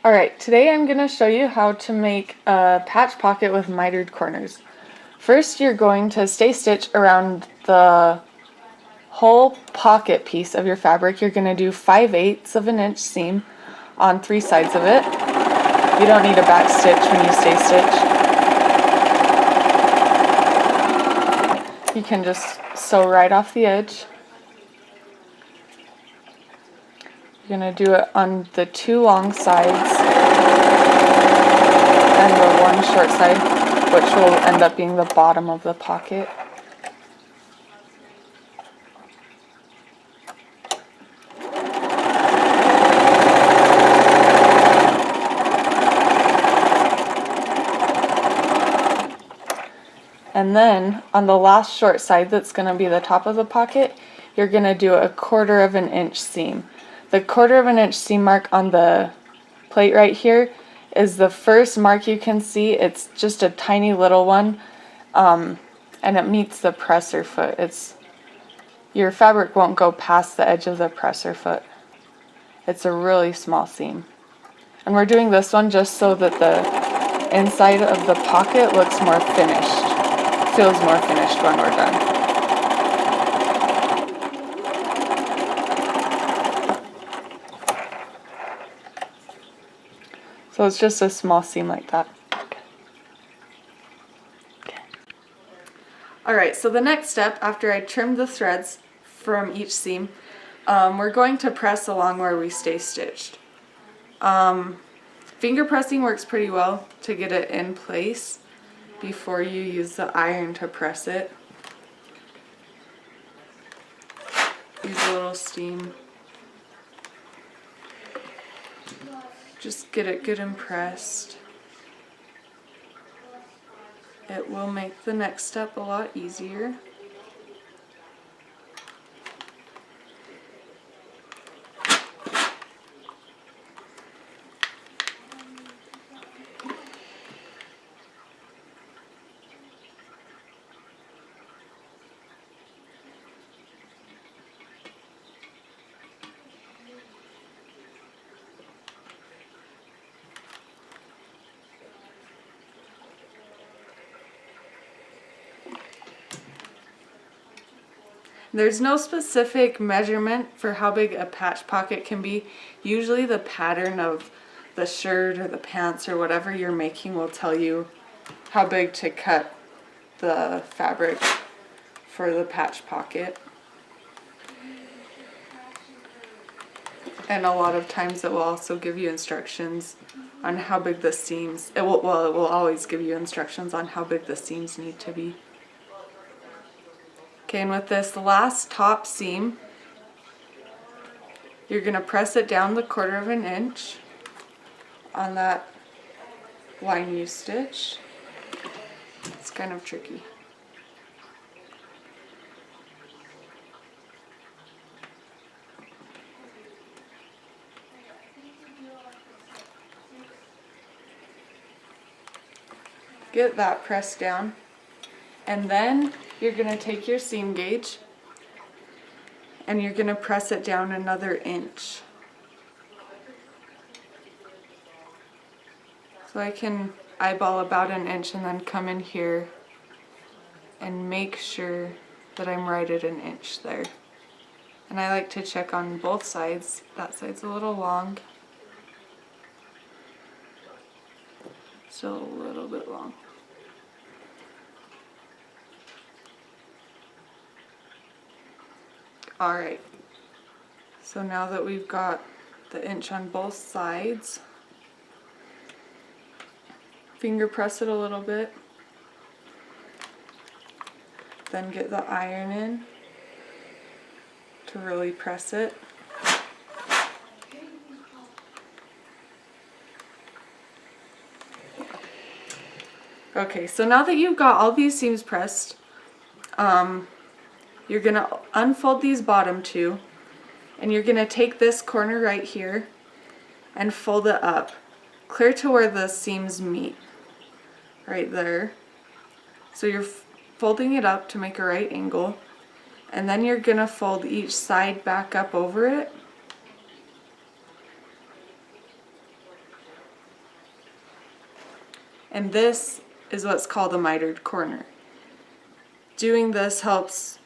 Alright, today I'm going to show you how to make a patch pocket with mitered corners. First, you're going to stay stitch around the whole pocket piece of your fabric. You're going to do 5/8 of an inch seam on 3 sides of it. You don't need a back stitch when you stay stitch. You can just sew right off the edge. You're going to do it on the 2 long sides and the 1 short side, which will end up being the bottom of the pocket. And then on the last short side, that's going to be the top of the pocket, you're going to do a 1/4 of an inch seam. The 1/4 of an inch seam mark on the plate right here is the first mark you can see. It's just a tiny little one, and it meets the presser foot. Your fabric won't go past the edge of the presser foot. It's a really small seam. And we're doing this one just so that the inside of the pocket looks more finished. Feels more finished when we're done. So it's just a small seam like that. Alright, so the next step, after I trim the threads from each seam, we're going to press along where we stay stitched. Finger pressing works pretty well to get it in place before you use the iron to press it. Use a little steam. Just get it good and pressed. It will make the next step a lot easier. There's no specific measurement for how big a patch pocket can be. Usually the pattern of the shirt or the pants or whatever you're making will tell you how big to cut the fabric for the patch pocket. And a lot of times it will also give you instructions on how big the seams, it will always give you instructions on how big the seams need to be. Okay, and with this last top seam, you're going to press it down the 1/4 of an inch on that line U stitch. It's kind of tricky. Get that pressed down, and then you're going to take your seam gauge and you're going to press it down another inch. So I can eyeball about an inch and then come in here and make sure that I'm right at an inch there. And I like to check on both sides. That side's a little long. Still a little bit long. Alright, so now that we've got the inch on both sides, finger press it a little bit, then get the iron in to really press it. Okay, so now that you've got all these seams pressed, you're going to unfold these bottom 2, and you're going to take this corner right here and fold it up, clear to where the seams meet, right there. So you're folding it up to make a right angle, and then you're going to fold each side back up over it And this is what's called a mitered corner. Doing this helps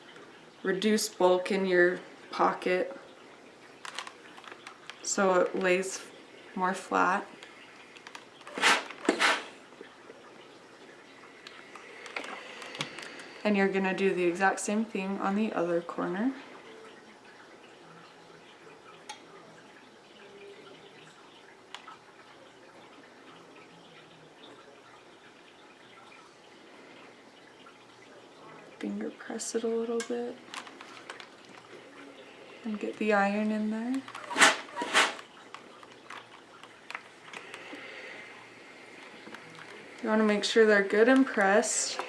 reduce bulk in your pocket so it lays more flat. And you're going to do the exact same thing on the other corner. Finger press it a little bit and get the iron in there. You want to make sure they're good and pressed.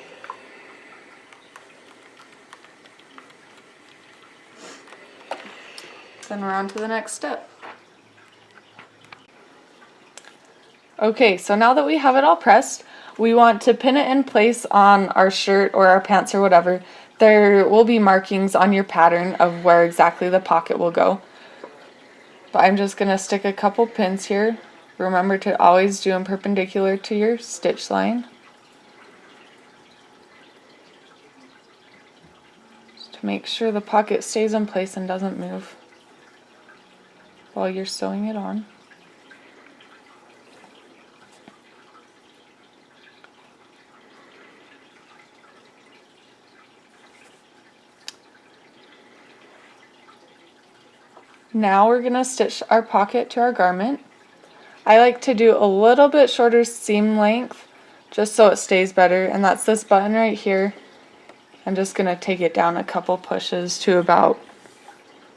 Then we're on to the next step. Okay, so now that we have it all pressed, we want to pin it in place on our shirt or our pants or whatever. There will be markings on your pattern of where exactly the pocket will go. But I'm just going to stick a couple pins here. Remember to always do them perpendicular to your stitch line. Just to make sure the pocket stays in place and doesn't move while you're sewing it on. Now we're going to stitch our pocket to our garment. I like to do a little bit shorter seam length just so it stays better, and that's this button right here. I'm just going to take it down a couple pushes to about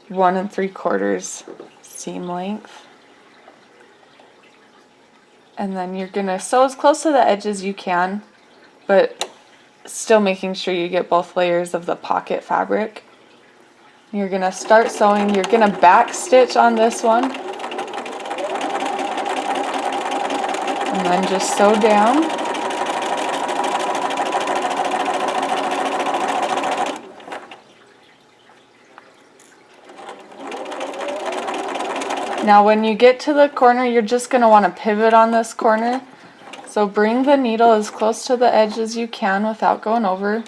1 3/4 seam length. And then you're going to sew as close to the edge as you can, but still making sure you get both layers of the pocket fabric. You're going to start sewing. You're going to back stitch on this one. And then just sew down. Now when you get to the corner, you're just going to want to pivot on this corner. So bring the needle as close to the edge as you can without going over.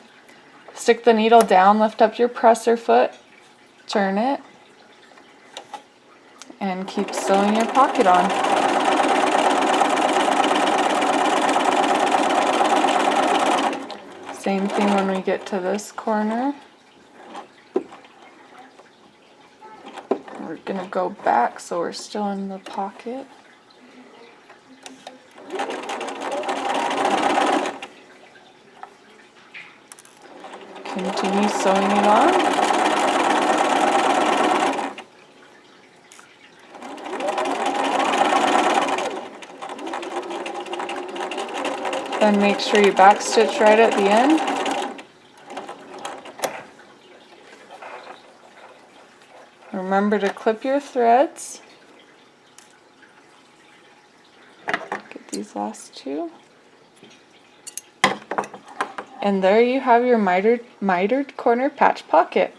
Stick the needle down, lift up your presser foot, turn it, and keep sewing your pocket on. Same thing when we get to this corner. We're going to go back so we're still in the pocket. Continue sewing it on. Then make sure you back stitch right at the end. Remember to clip your threads. Get these last two. And there you have your mitered corner patch pocket.